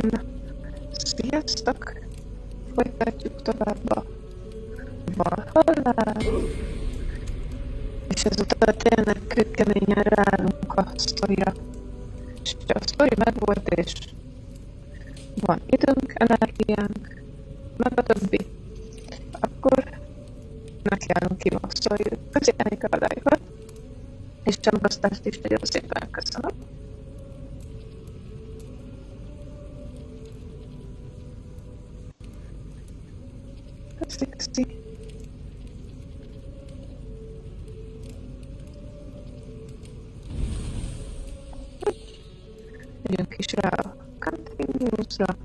Na, sziasztok! Folytatjuk tovább a Valhallát. És ezután tényleg kőkeményen ráállunk a sztorira. És ha a sztori megvolt, és van időnk, energiánk, meg a többi, akkor nekiállunk kimaxolni közélenik a live-ot, és csomagasztást is nagyon szépen köszönöm. Köszi. Megyünk is rá a Continuous-ra.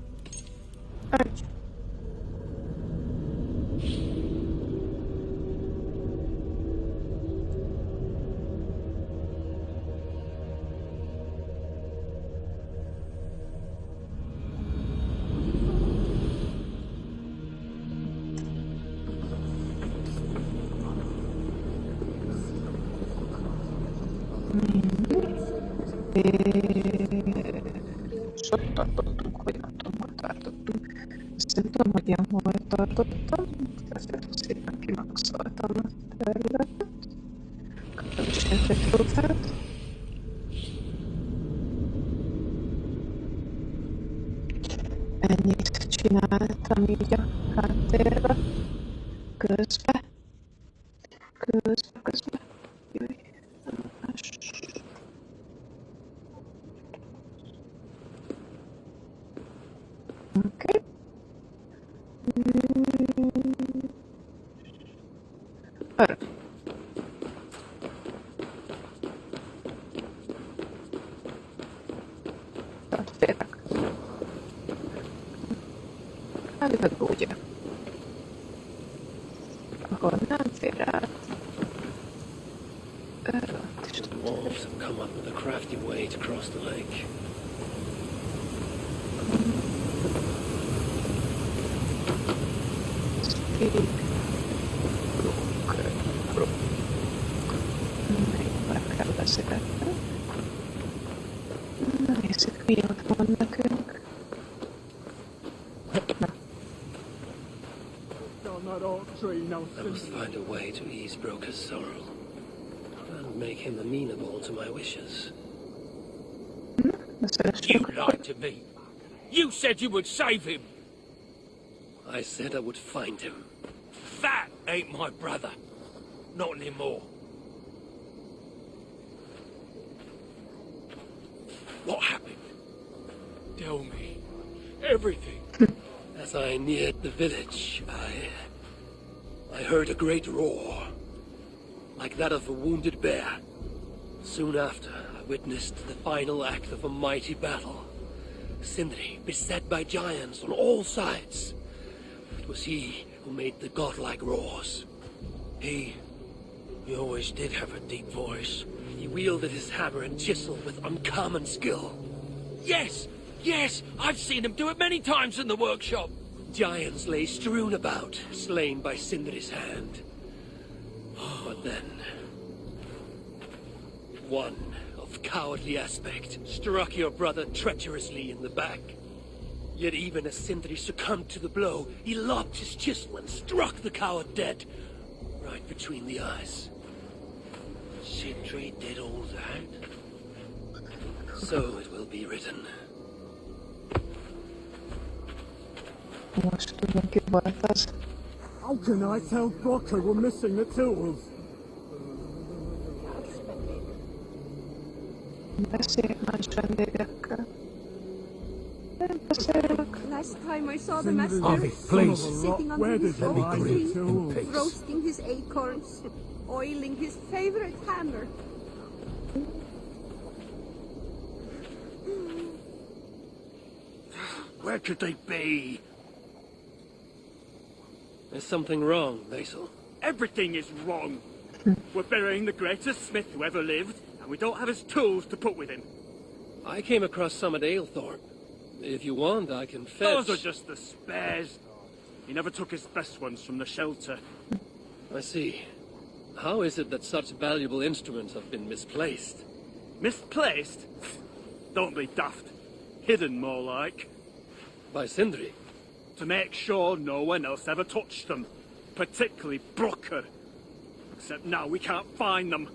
És ott tartottunk, hogy nem tudom, hol tartottunk. Azt nem tudom, hogy ilyen hol tartottam. Ezért szépen kimaxoltam a területet. Kaptam is egy trófát. Ennyit csináltam így a háttérbe. Közbe. Jöjj, nem más. Oké. Arra. Tehát félek. Elvileg úgy. Ahol nem fér át. The wolves have come up with a crafty way to cross the lake. Meg kell beszélgetni. Na nézzük, mi ott van nekünk. Na. I must find a way to ease Broker's sorrow and make him amenable to my wishes. You lied to me. You said you would save him. I said I would find him. That ain't my brother. Not anymore. What happened? Tell me. Everything. As I neared the village, I heard a great roar, like that of a wounded bear. Soon after, I witnessed the final act of a mighty battle. Sindri beset by giants on all sides. It was he who made the godlike roars. He always did have a deep voice. He wielded his hammer and chisel with uncommon skill. Yes! I've seen him do it many times in the workshop. Giants lay strewn about, slain by Sindri's hand. But then, one of cowardly aspect struck your brother treacherously in the back. Yet even as Sindri succumbed to the blow, he lobbed his chisel and struck the coward dead, right between the eyes. Sindri did all that? So it will be written. Most tudom, ki volt az. How can I tell Brocker we're missing the tools? Beszélj más vendégekkel. Nem beszélek. Last time I saw the master Harvey, please. sitting Where under did his you oak buy tree, the tools? roasting his acorns, oiling his favorite hammer. Where could they be? There's something wrong, Basil. Everything is wrong. We're burying the greatest smith who ever lived, and we don't have his tools to put with him. I came across some at Aylthorpe. If you want, I can fetch... Those are just the spares. He never took his best ones from the shelter. I see. How is it that such valuable instruments have been misplaced? Misplaced? Don't be daft. Hidden, more like. By Sindri? To make sure no one else ever touched them. Particularly Brooker. Except now we can't find them.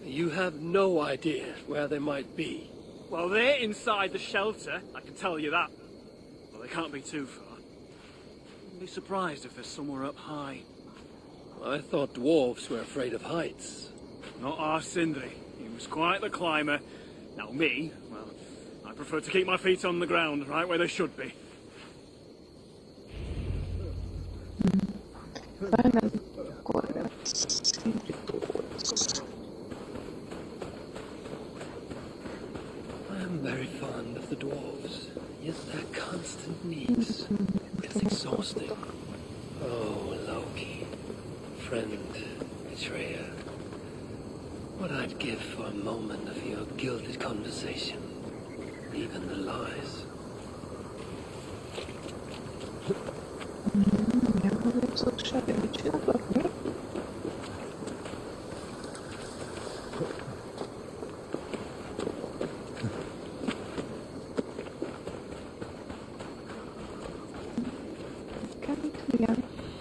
You have no idea where they might be. Well, they're inside the shelter, I can tell you that. Well, they can't be too far. I'd be surprised if they're somewhere up high. I thought dwarves were afraid of heights. Not our Sindri. He was quite the climber. Now me, well, I prefer to keep my feet on the ground, right where they should be. I am very fond of the dwarves, yet their constant needs is exhausting. Oh, Loki, friend, betrayer, what I'd give for a moment of your gilded conversation, even the lies. Ja powiem co trzeba być na pewno.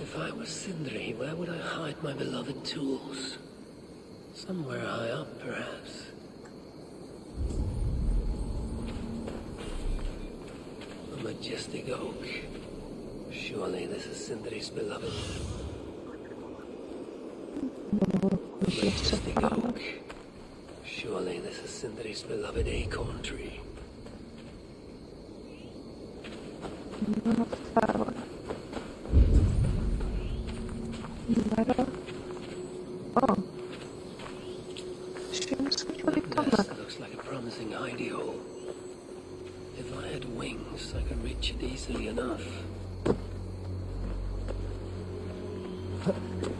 If I were Sindri, where would I hide my beloved tools? Somewhere high up, perhaps. A majestic oak. Surely this is Sindri's beloved. A majestic oak. Surely this is Sindri's beloved acorn tree. O! This looks like a promising hidey hole. If I had wings, I could reach it easily enough.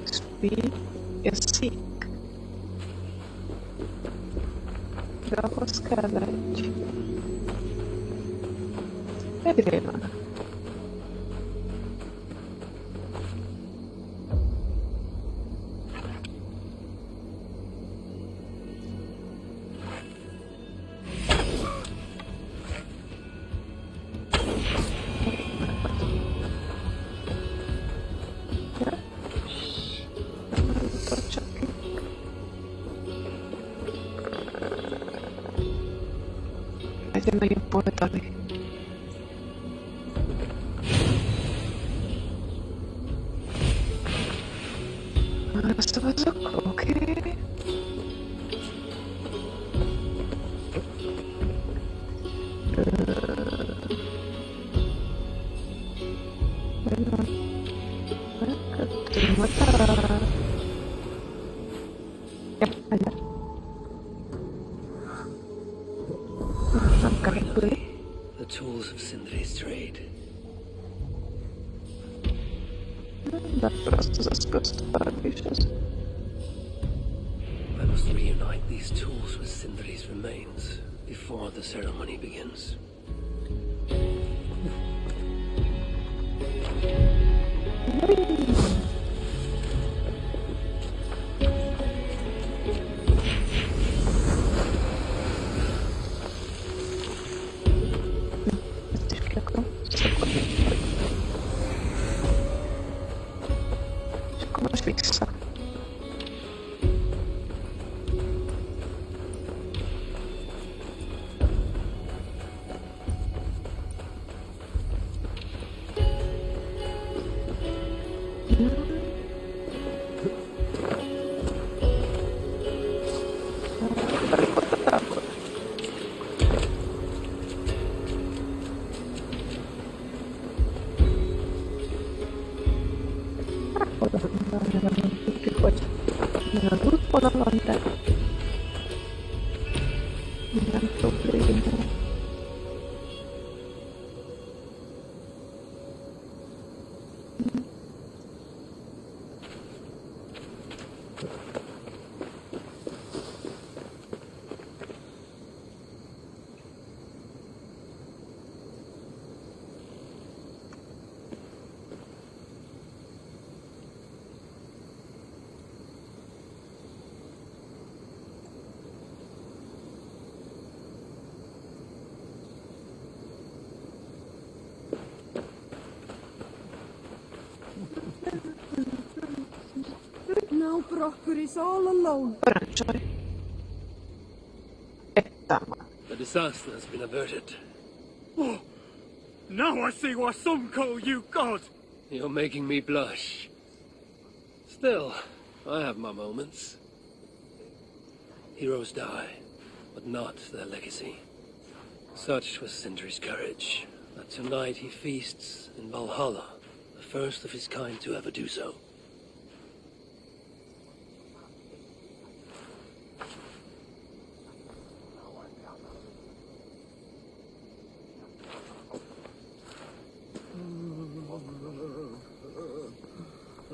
Speed is seek. Ahhoz kell egy rémán. Legyen a jobb oldali. Arra szavazok, oké. The tools of Sindri's trade. Да просто заскостовались. I must reunite these tools with Sindri's remains before the ceremony begins. Fixa. Brocker is all alone. Parancsolj. Egy támad. The disaster has been averted. Oh, now I see why some call you God. You're making me blush. Still, I have my moments. Heroes die, but not their legacy. Such was Sindri's courage, that tonight he feasts in Valhalla, the first of his kind to ever do so.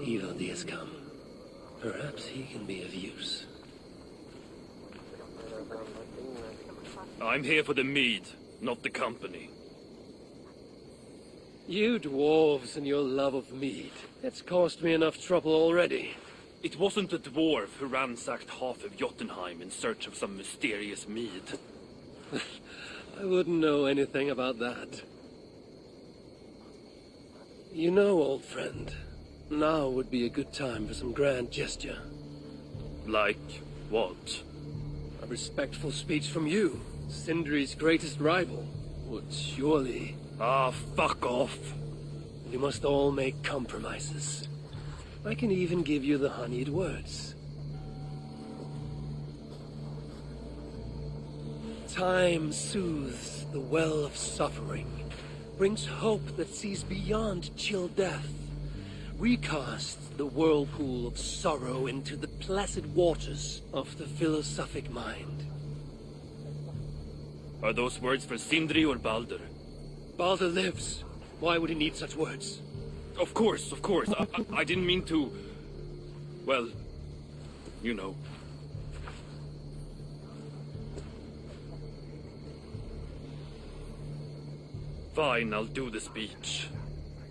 Evil has come. Perhaps he can be of use. I'm here for the mead, not the company. You dwarves and your love of mead. It's caused me enough trouble already. It wasn't a dwarf who ransacked half of Jotunheim in search of some mysterious mead. I wouldn't know anything about that. You know, old friend, now would be a good time for some grand gesture. Like what? A respectful speech from you, Sindri's greatest rival, would surely... Ah, fuck off. You must all make compromises. I can even give you the honeyed words. Time soothes the well of suffering, brings hope that sees beyond chill death, recasts the whirlpool of sorrow into the placid waters of the philosophic mind. Are those words for Sindri or Baldur? Baldur lives. Why would he need such words? Of course, of course. I didn't mean to... Well, you know. Fine, I'll do the speech.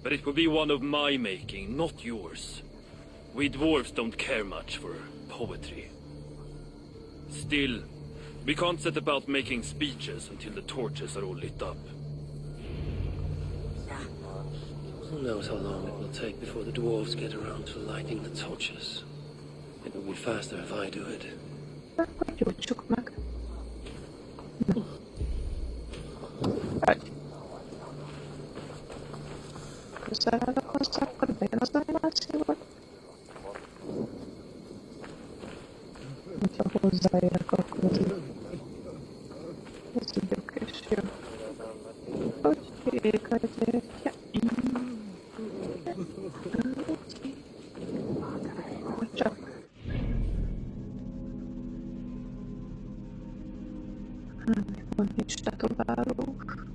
But it will be one of my making, not yours. We dwarves don't care much for poetry. Still, we can't set about making speeches until the torches are all lit up. Who knows how long it will take before the dwarves get around to lighting the torches. It will be faster if I do it. Akkor gyújtsuk meg. Vagy. Közel állok hozzá, akkor bejön az animációt. Hogyha hozzáérek, akkor ez ügyök és jó. Hogy ékajtják. Csak. Van nincs tetoválók.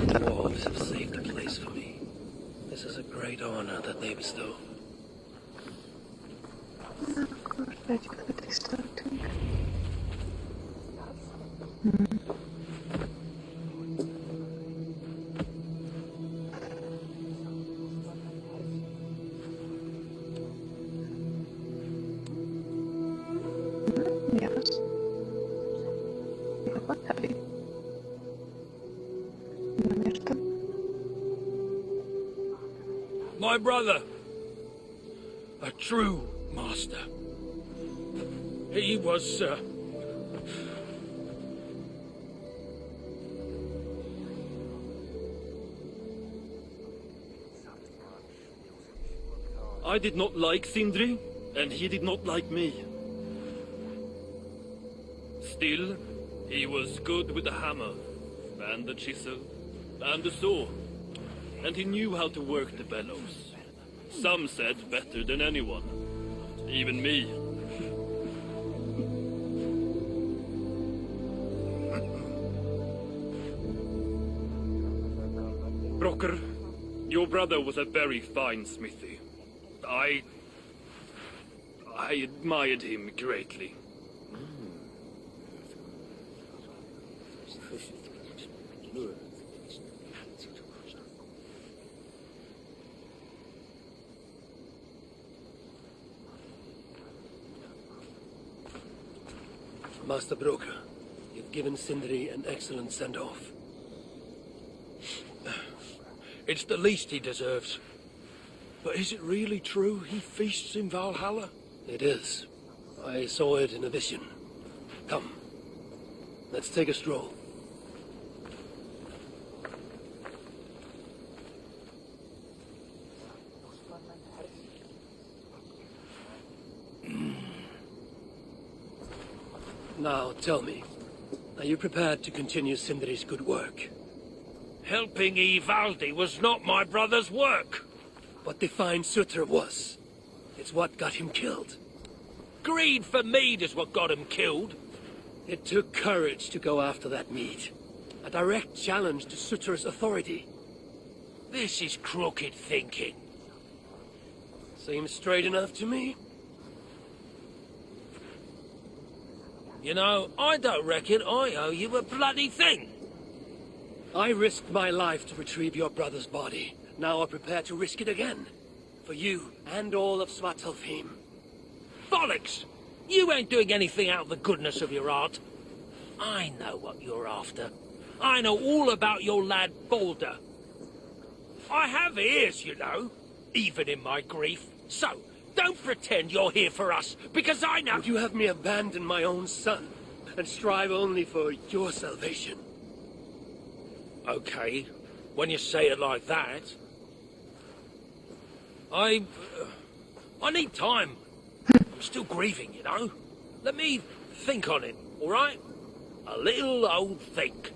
The dwarves have saved a place for me. This is a great honor that they bestow. Akkor legyünk letiszteltünk. Mi az? Mi a hely? Nem értem. My brother! A true master. He was, I did not like Sindri, and he did not like me. Still, he was good with the hammer, and the chisel, and the saw. And he knew how to work the bellows. Some said better than anyone. Even me. Brocker, your brother was a very fine smithy. I admired him greatly. Master Broker, you've given Sindri an excellent send-off. It's the least he deserves. But is it really true he feasts in Valhalla? It is. I saw it in a vision. Come, let's take a stroll. Now, tell me, are you prepared to continue Sindri's good work? Helping Ivaldi was not my brother's work. What defined Sutter was. It's what got him killed. Greed for mead is what got him killed. It took courage to go after that mead. A direct challenge to Sutter's authority. This is crooked thinking. Seems straight enough to me. You know, I don't reckon I owe you a bloody thing. I risked my life to retrieve your brother's body. Now I'm prepared to risk it again. For you and all of Svartalfheim. Bollocks! You ain't doing anything out of the goodness of your heart. I know what you're after. I know all about your lad Balder. I have ears, you know, even in my grief. So, don't pretend you're here for us, because I know— Would you have me abandon my own son, and strive only for your salvation? Okay, when you say it like that. I need time. I'm still grieving, you know. Let me think on it, all right? A little old think.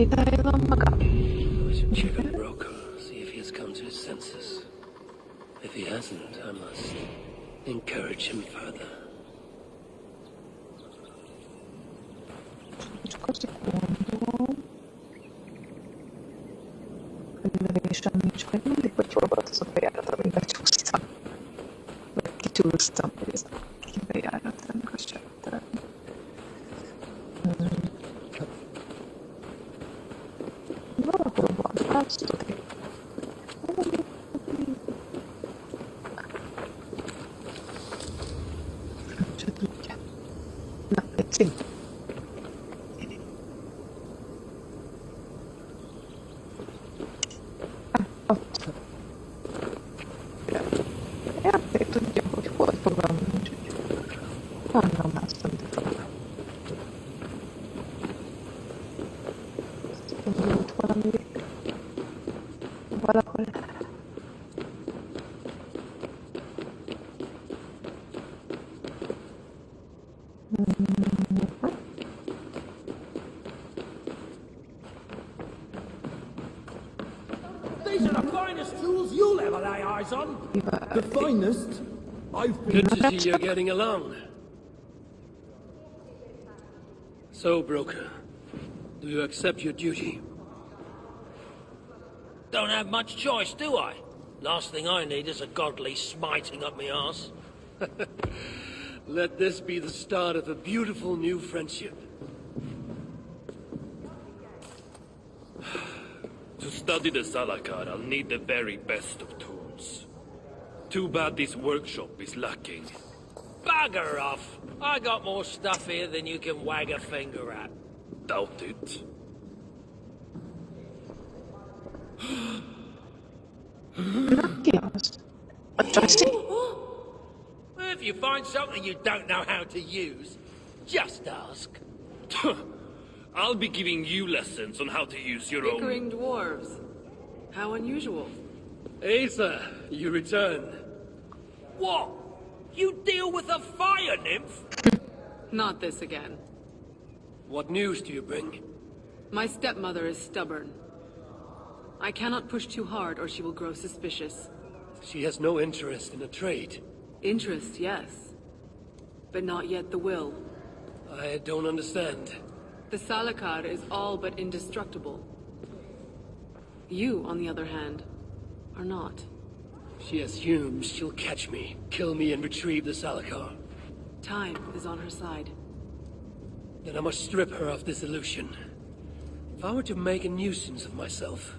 I should check on Broker, see if he has come to his senses. If he hasn't, I must encourage him further. Felülésem nincs meg mindig, hogy hol volt az a bejárat, amiben csúsztam. Vagy kicsúsztam, hogy ez a bejárat, ennek a sejtelen. Valahol van, azt tudni. Se tudja. Na, egy szint. Ott. Játék tudja, hogy hol fogalmam nincs, hogy honnan másztam fel. Indult valami valahol. These are the finest tools you'll ever lay eyes on. The finest? I've been... Good to see you're getting along. So, Broker, do you accept your duty? Don't have much choice, do I? Last thing I need is a godly smiting up my arse. Let this be the start of a beautiful new friendship. To study the Salakar, I'll need the very best of tools. Too bad this workshop is lacking. Bugger off! I got more stuff here than you can wag a finger at. Doubt it. Ki az? A Csasi? If you find something you don't know how to use, just ask. I'll be giving you lessons on how to use your own. Bickering dwarves. How unusual. Asa, you return. What? You deal with a fire nymph? Not this again. What news do you bring? My stepmother is stubborn. I cannot push too hard or she will grow suspicious. She has no interest in a trade. Interest, yes. But not yet the will. I don't understand. The Salakar is all but indestructible. You, on the other hand, are not. She assumes she'll catch me, kill me, and retrieve the Salakar. Time is on her side. Then I must strip her of this illusion. If I were to make a nuisance of myself,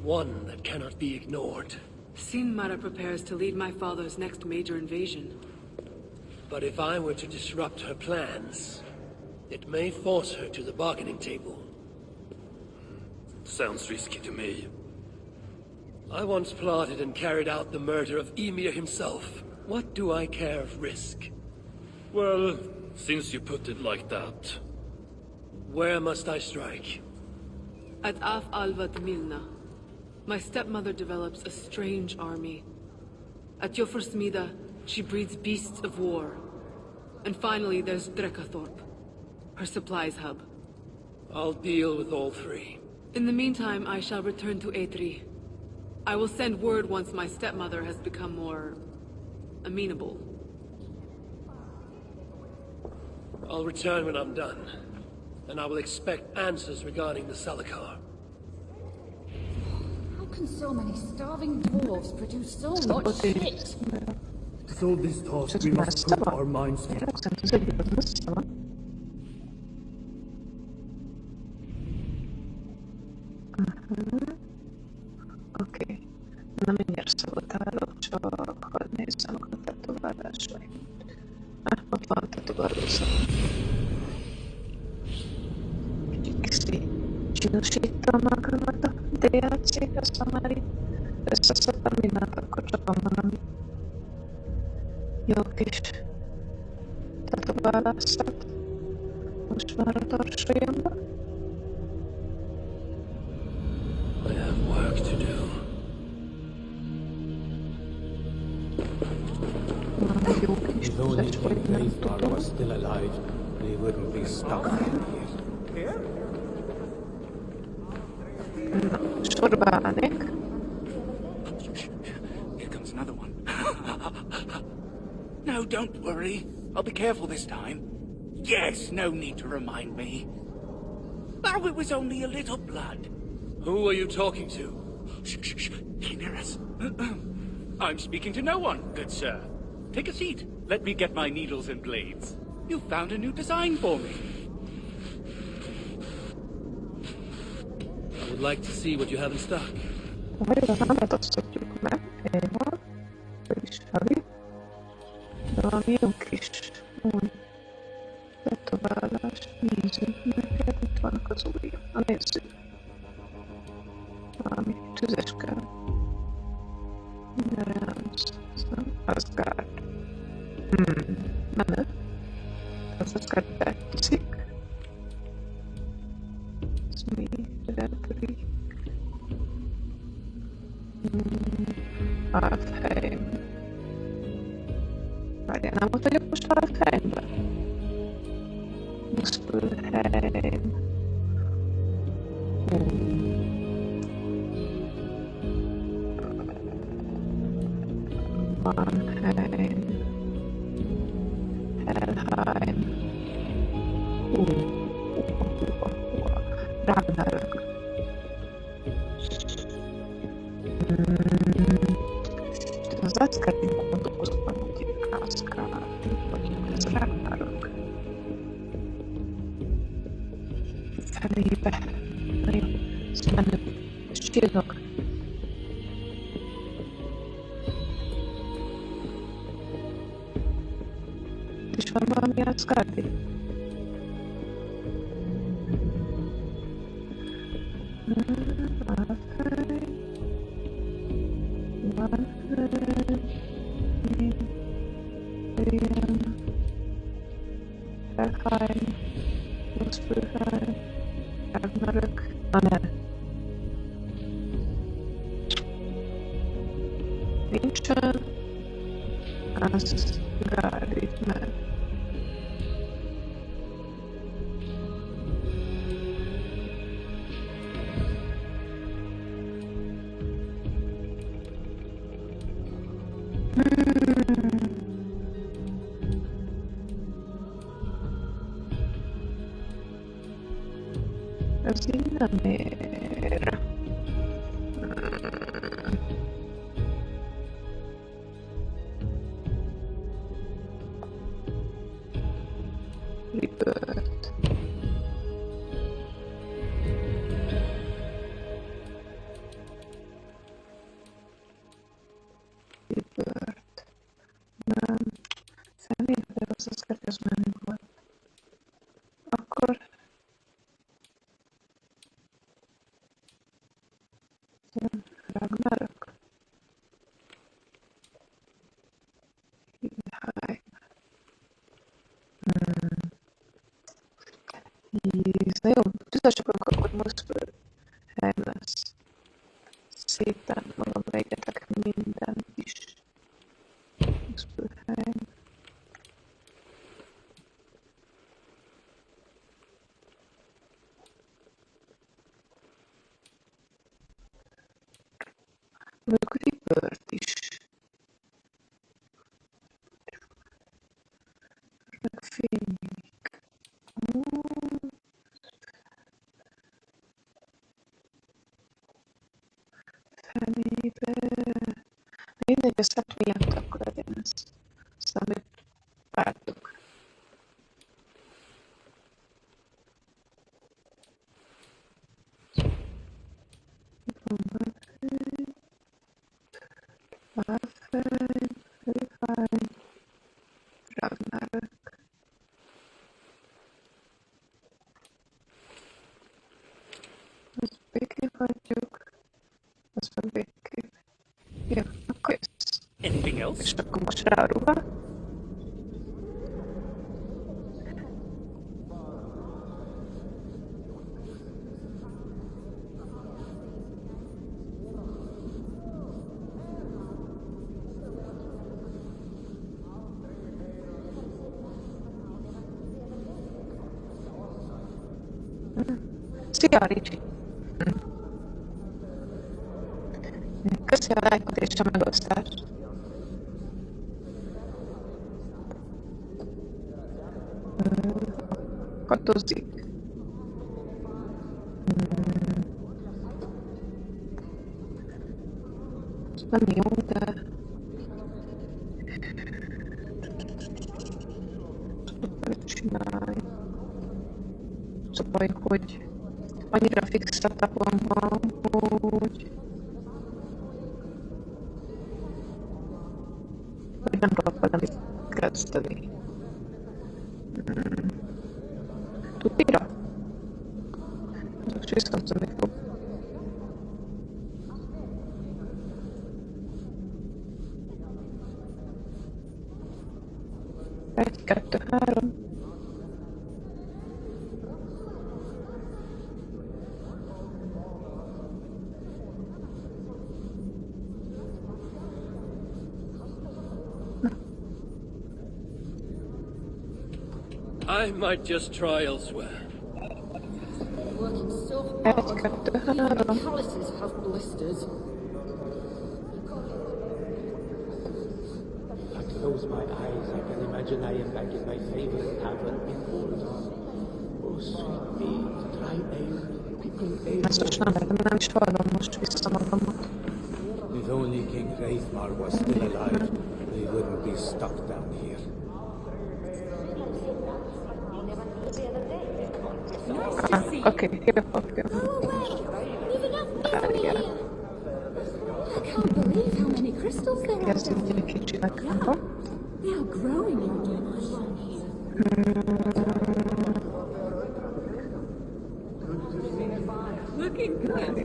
one that cannot be ignored. Sinmara prepares to lead my father's next major invasion. But if I were to disrupt her plans, it may force her to the bargaining table. Sounds risky to me. I once plotted and carried out the murder of Ymir himself. What do I care of risk? Well, since you put it like that... Where must I strike? At Af Alvat Milna, my stepmother develops a strange army. At Jofursmida, she breeds beasts of war. And finally, there's Drekathorp, her supplies hub. I'll deal with all three. In the meantime, I shall return to Eitri. I will send word once my stepmother has become more... amenable. I'll return when I'm done. And I will expect answers regarding the Salakar. How can so many starving dwarves produce so much shit? To solve this task, we must put our minds together. Oké. Na mindjárt szabotálok, csak hadd nézzem a tetoválásait. Ott van tetoválószak. Kicsit csinosítom magamat a DLC-hez, ha már itt összeszedtem mindent, akkor csak van valami jó kis tetoválásszat. Most már a tarsolyomba. I have work to do. If only the Grave was still alive, we wouldn't be stuck here. Sorba állnék. Here comes another one. No, don't worry. I'll be careful this time. Yes, no need to remind me. Oh, it was only a little blood. Who are you talking to? Shh, shh, shh. He near us. I'm speaking to no one, good sir. Take a seat. Let me get my needles and blades. You found a new design for me. I would like to see what you have in stock. Várj, a hámat azt tudjuk meg. Éva. Vagyis Havi. De valami jó kis új tetoválás. Nézzük neked. Itt vannak az újra. Na nézzük. Valami tüzes kell. Asgard. Menő. Az Asgard tetszik. Ez mi? Redri. Alfheim. Várjál, nem ott vagyok most Alfheimben? Muspelheim. Mannheim. Helheim. Ragnarök. Az Asgardin gondolkoztam, hogy Asgard, vagy ez Ragnarök. Felébe. Na jó, ez menő. Ez csillog. És van valami Asgardi? Helheim, Muspelheim, Ragnarök, ne. Nincsen Asgard itt meg. Nem ér. Rebirth. Rebirth. Nem. Felnézve az az kettős menü volt. Akkor... jön Ragnarök. High. Na jó, tüzesoknak akkor most hely lesz. Szépen magamra egyetek mindent is. Most hely. Mondjuk Rebirth is. Megfénylik. Fenébe. Mindegy, a szett miatt akkor legyen ez. Aztán még vártuk. Refine. Ragnarök. Ezt békén hagyjuk. Ezt meg békén. Jó, akkor jössz. Anything else? És akkor most rá a ruha. Szia, Ricsi! Köszi a lájkot és a megosztást! Kadozik. Ez nem jó, de... tudok vele csinálni. Az a baj, hogy annyira fix setupon van, hogy nem tudok vele mit kezdeni. Tudira? Most visszahozni fog. Egy, kettő, három. I might just try elsewhere. Working so Egy, hard. kettő, Even három. calluses have blisters. I close my eyes, I can imagine I am back in my favorite tavern in Mordor. Oh, sweet mead, dry ale, pickled ale. Ezt most nem is hallom most vissza magamat. If only King Hreithmar was still alive, we wouldn't be stuck down here. Oké, jövök. I can't believe how many crystals there are. Kezdjük egy kicsinek. They are growing again. Looking good.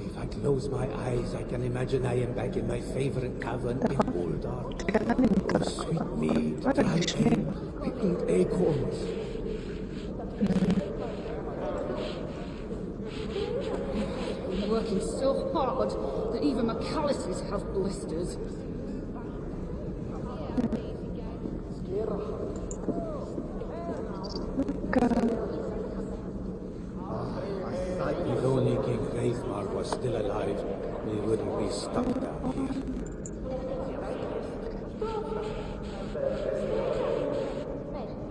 If I close my eyes, I can imagine I am back in my favorite tavern in Mordor. Oh, sweet mead, dry ale, pickled acorns. Been working so hard that even my calluses have blisters. If only King Hreithmar was still alive, we wouldn't be stuck down here.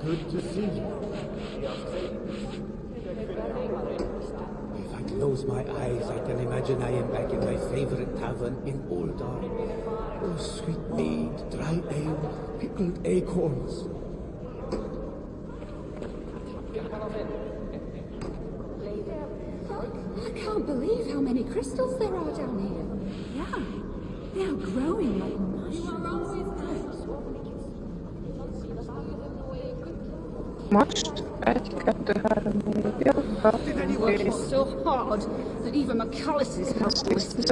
Good to see you. If I close my eyes, I can imagine I am back in my favorite tavern in Oldar. Oh, sweet mead, dry ale, pickled acorns. I can't believe how many crystals there are down here. Yeah, they are growing like mushrooms. Most 1, 2, 3, 4, 5, Working so hard that even my calluses have blisters.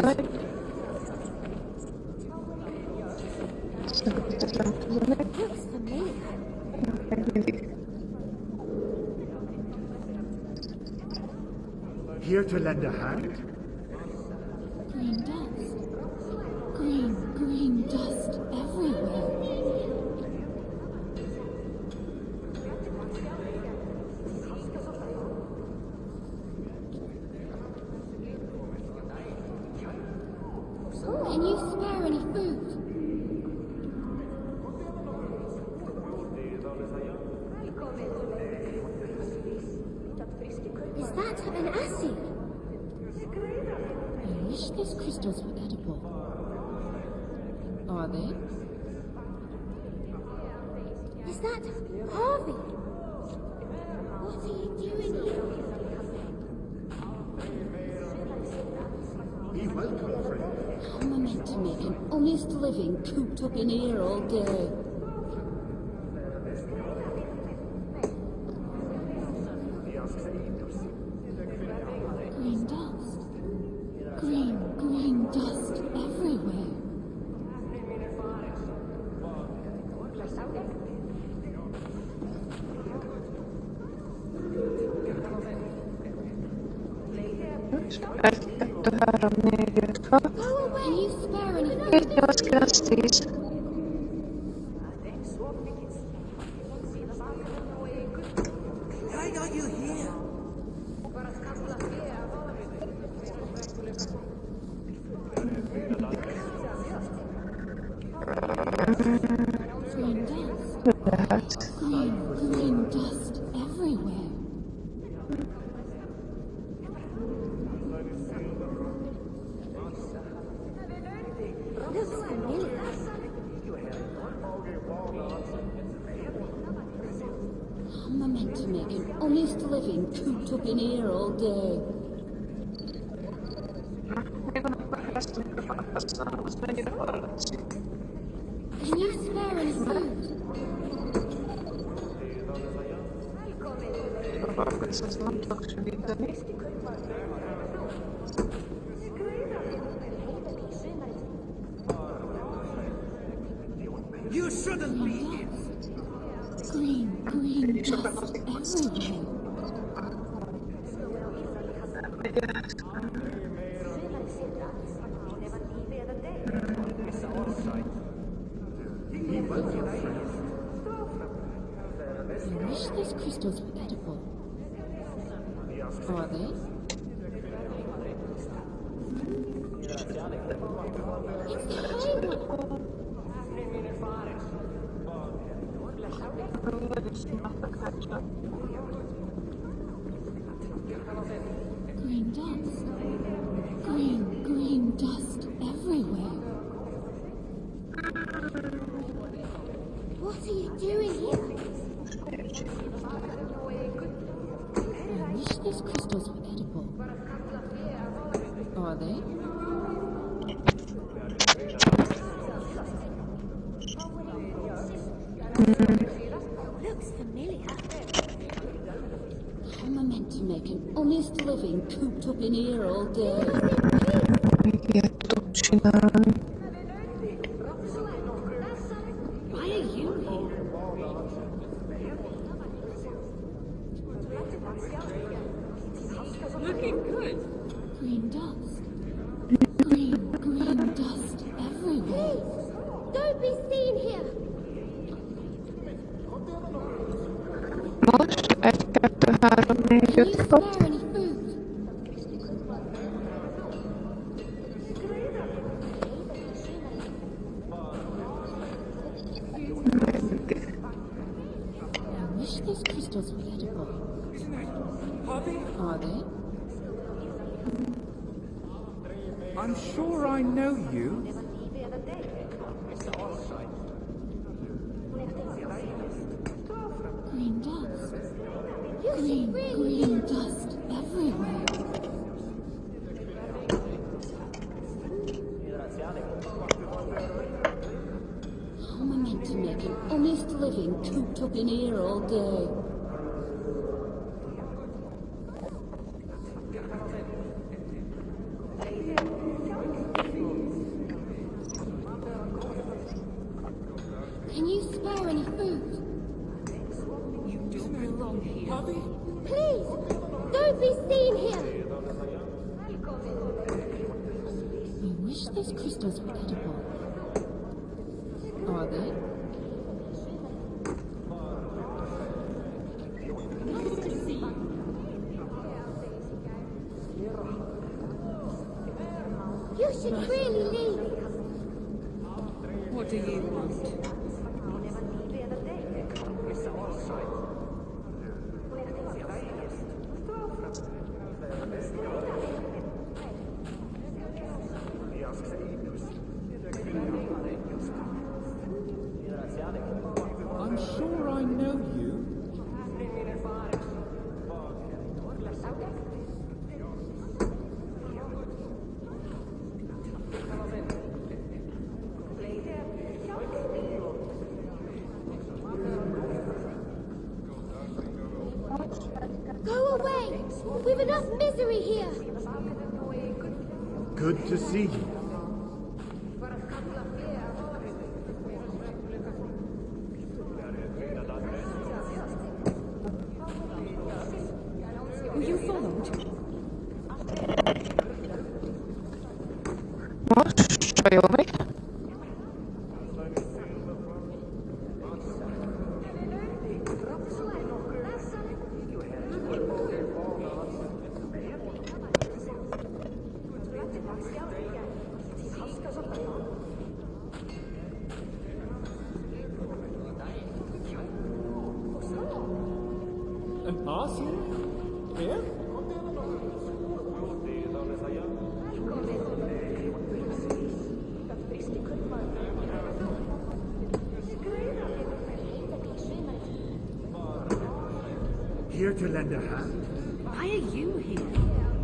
Looks familiar. Here to lend a hand? Green dust. Green dust everywhere. Can you spare any food? Is that an acid? I wish these crystals were edible. Are they? Is that Harvey? What are you doing here? Be welcome, friend. How am I meant to make an honest living cooped up in here all day? Green dust. Green dust everywhere. Can you spare any food? Why are you here? Green dust everywhere. Looks familiar. How am I meant to make an honest living cooped up in here all day? Can you spare any food? You shouldn't be here. Green dust everywhere. I wish these crystals were edible. Are they? It's the highway. Green dust. Green dust everywhere. What are you doing here? I wish these crystals were edible. Are they? Looks familiar. How am I meant to make an honest living cooped up in here all day? Why are you here? Looking good. Green dust. Green dust everywhere. Please, don't be seen here. Most 1, 2, 3, 4, 5. Can you spare any food? I wish these crystals were edible. Harvey? I'm sure I know you. Green dust. Green dust everywhere. How am I meant to make an honest living cooped up in here all day? Can you spare any food? You don't belong here. Please, don't be seen here. I wish those crystals were edible. Are they? You should really leave. What do you want? I'm sure I know you. Go away! We've enough misery here! Good to see you. Were you followed? Most csajomi. An ass? Here? Here to lend a hand? Why are you here?